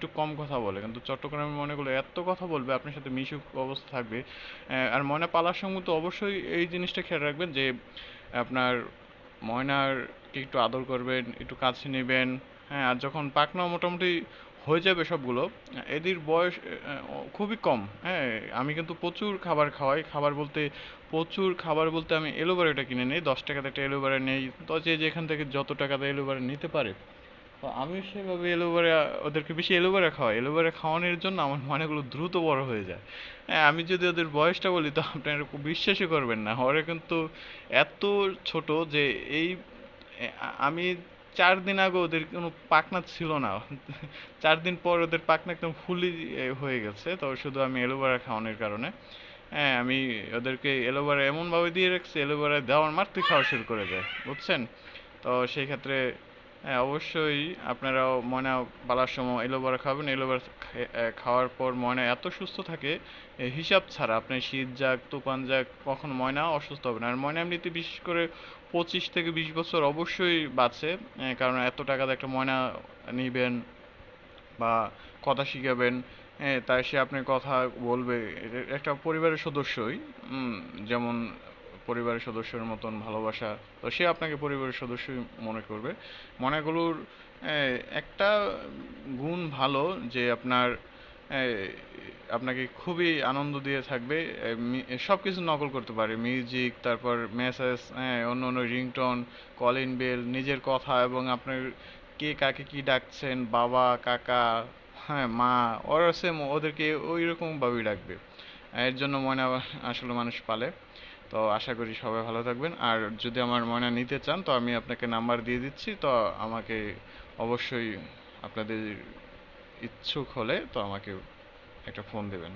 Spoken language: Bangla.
একটু কম কথা বলে, কিন্তু চট্টগ্রামের ময়নাগুলো এত কথা বলবে, আপনার সাথে মিশুক অবস্থা থাকবে। আর ময়না পালার সময় তো অবশ্যই এই জিনিসটা খেয়াল রাখবেন যে আপনার ময়নাকে একটু আদর করবেন, একটু কাছে নেবেন। হ্যাঁ, আর যখন পাখনা মোটামুটি হয়ে যাবে সবগুলো, এদের বয়স খুবই কম। হ্যাঁ, আমি কিন্তু প্রচুর খাবার খাওয়াই। প্রচুর খাবার বলতে আমি এলোভেরাটা কিনে নিই, 10 টাকাতে একটা এলোভেরা নেই। তো যে যেখান থেকে যত টাকাতে এলোভেরা নিতে পারে, তো আমি সেভাবে এলোভেরা ওদেরকে বেশি এলোভেরা খাওয়াই। এলোভেরা খাওয়ানোর জন্য আমার ময়নাগুলো দ্রুত বড় হয়ে যায়। হ্যাঁ, আমি যদি ওদের বয়সটা বলি তো আপনারা বিশ্বাসই করবেন না। ওরা কিন্তু এত ছোট যে এই আমি 4 দিন আগে ওদের কোনো পাখনা ছিল না। 4 দিন পর ওদের পাখনা একদম ফুলি হয়ে গেছে, তো শুধু আমি এলোভেরা খাওয়ানোর কারণে। হ্যাঁ, আমি ওদেরকে এলোভেরা এমনভাবে দিয়ে রাখছি, এলোভেরা দেওয়ার মাত্রই খাওয়া শুরু করে দেয়, বুঝছেন? তো সেই ক্ষেত্রে হ্যাঁ, অবশ্যই আপনারাও ময়না পালার সময় এলোভেরা খাবেন। এলোভেরা খাওয়ার পর ময়না এত সুস্থ থাকে, হিসাব ছাড়া। আপনি শীত যাক তুফান যাক, কখনো ময়না অসুস্থ হবে না। আর ময়না এমনিতে বিশেষ করে 25 থেকে 20 বছর অবশ্যই বাঁচে। কারণ এত টাকাতে একটা ময়না নিবেন বা কথা শিখাবেন, হ্যাঁ, তাই সে আপনার কথা বলবে। এটা একটা পরিবারের সদস্যই, উম, যেমন পরিবারের সদস্যের মতন ভালোবাসা, তো সে আপনাকে পরিবারের সদস্যই মনে করবে। মনাগুলোর একটা গুণ ভালো যে আপনার এ, আপনাকে খুবই আনন্দ দিয়ে থাকবে। সব কিছু নকল করতে পারে, মিউজিক, তারপর মেসেজ, হ্যাঁ, অন্য অন্য রিংটোন, কলিং বেল, নিজের কথা, এবং আপনার কে কাকে কি ডাকছেন, বাবা, কাকা, হ্যাঁ, মা, ওরা সেম ওদেরকে ওই রকম ভাবেই ডাকবে। এর জন্য ময়না আসলে মানুষ পালে। তো আশা করি সবাই ভালো থাকবেন। আর যদি আমার ময়না নিতে চান তো আমি আপনাকে নাম্বার দিয়ে দিচ্ছি, তো আমাকে অবশ্যই আপনাদের ইচ্ছুক হলে তো আমাকে একটা ফোন দেবেন।